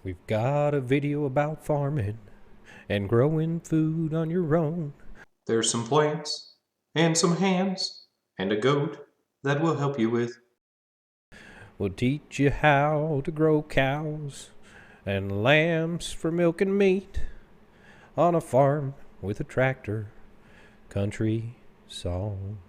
We've got a video about farming and growing food on your own. There's some plants and some hands and a goat that will help you with. We'll teach you how to grow cows and lambs for milk and meat on a farm with a tractor. Country song.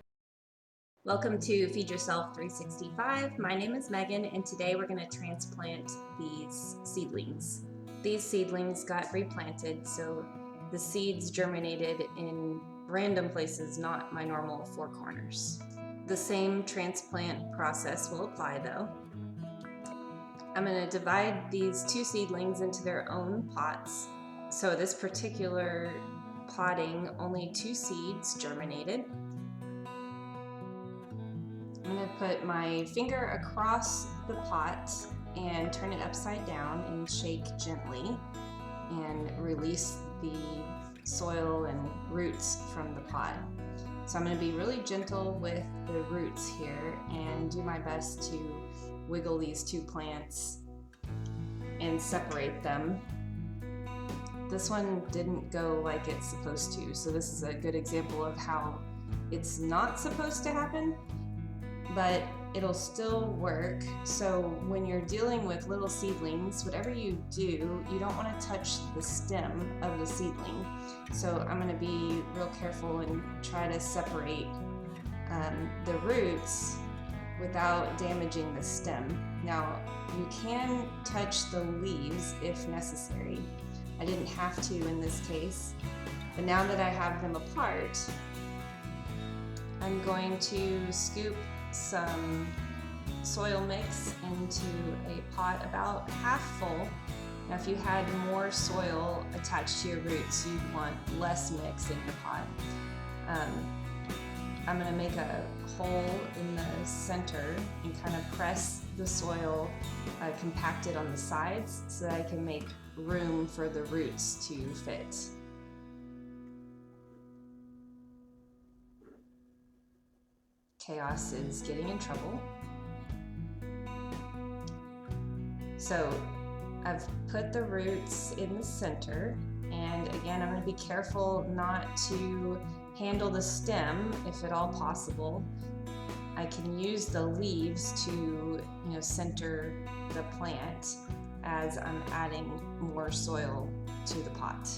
Welcome to Feed Yourself 365. My name is Megan, and today we're going to transplant these seedlings. These seedlings got replanted, so the seeds germinated in random places, not my normal four corners. The same transplant process will apply though. I'm going to divide these two seedlings into their own pots. So this particular potting, only 2 seeds germinated. I'm going to put my finger across the pot and turn it upside down and shake gently and release the soil and roots from the pot. So I'm going to be really gentle with the roots here and do my best to wiggle these two plants and separate them. This one didn't go like it's supposed to, so this is a good example of how it's not supposed to happen, but it'll still work. So when you're dealing with little seedlings, whatever you do, you don't want to touch the stem of the seedling. So I'm going to be real careful and try to separate the roots without damaging the stem. Now, you can touch the leaves if necessary. I didn't have to in this case, but now that I have them apart, I'm going to scoop some soil mix into a pot about half full. Now if you had more soil attached to your roots, you'd want less mix in your pot. I'm going to make a hole in the center and kind of press the soil compacted on the sides so that I can make room for the roots to fit. Chaos is getting in trouble. So I've put the roots in the center, and again I'm going to be careful not to handle the stem if at all possible. I can use the leaves to center the plant as I'm adding more soil to the pot.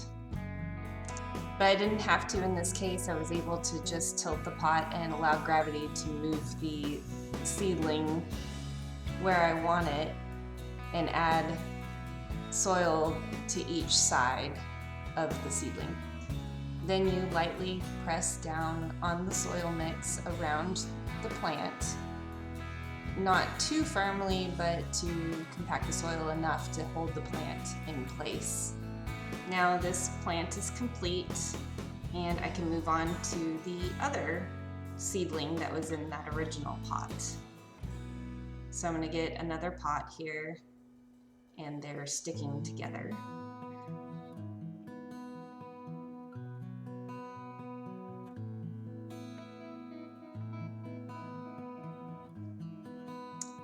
But I didn't have to in this case. I was able to just tilt the pot and allow gravity to move the seedling where I want it and add soil to each side of the seedling. Then you lightly press down on the soil mix around the plant, not too firmly, but to compact the soil enough to hold the plant in place. Now this plant is complete, and I can move on to the other seedling that was in that original pot. So I'm going to get another pot here, and they're sticking together.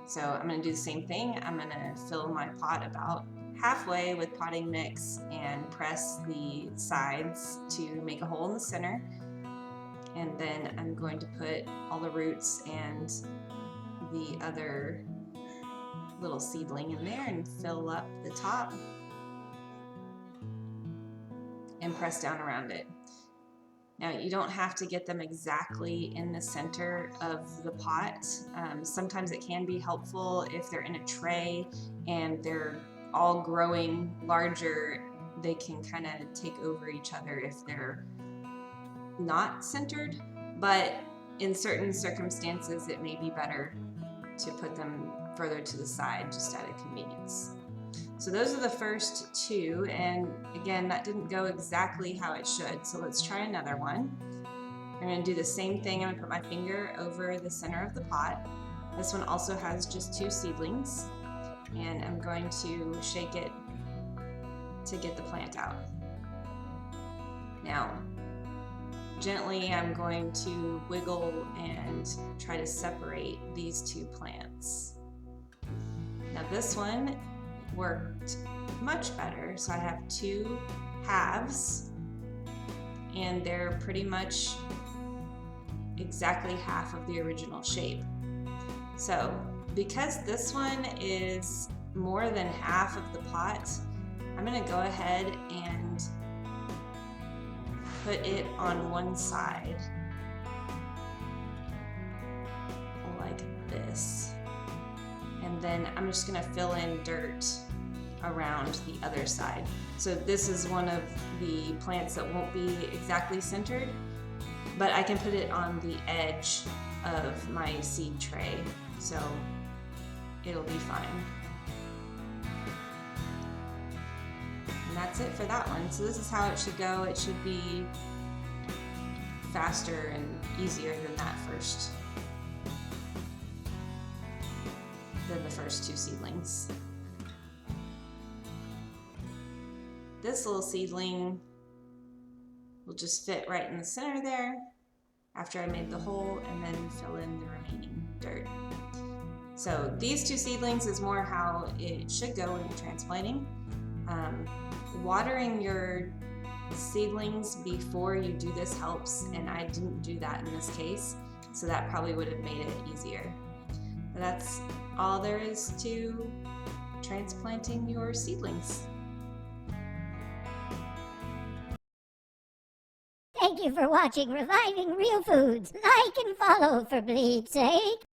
So I'm going to do the same thing. I'm going to fill my pot about halfway with potting mix and press the sides to make a hole in the center. And then I'm going to put all the roots and the other little seedling in there and fill up the top and press down around it. Now you don't have to get them exactly in the center of the pot. Sometimes it can be helpful if they're in a tray and they're all growing larger, they can kind of take over each other if they're not centered, but in certain circumstances it may be better to put them further to the side just out of convenience. So those are the first 2, and again that didn't go exactly how it should, so let's try another one. I'm going to do the same thing. I'm going to put my finger over the center of the pot. This one also has just 2 seedlings, and I'm going to shake it to get the plant out. Now gently I'm going to wiggle and try to separate these 2 plants. Now this one worked much better. So I have 2 halves, and they're pretty much exactly half of the original shape. So because this one is more than half of the pot, I'm going to go ahead and put it on one side like this, and then I'm just going to fill in dirt around the other side. So this is one of the plants that won't be exactly centered, but I can put it on the edge of my seed tray, so it'll be fine. And that's it for that one. So this is how it should go. It should be faster and easier than the first 2 seedlings. This little seedling will just fit right in the center there after I made the hole, and then fill in the remaining dirt. So these 2 seedlings is more how it should go when you're transplanting. Watering your seedlings before you do this helps, and I didn't do that in this case, so that probably would have made it easier. But that's all there is to transplanting your seedlings. Thank you for watching Reviving Real Foods. Like and follow for bleed's sake.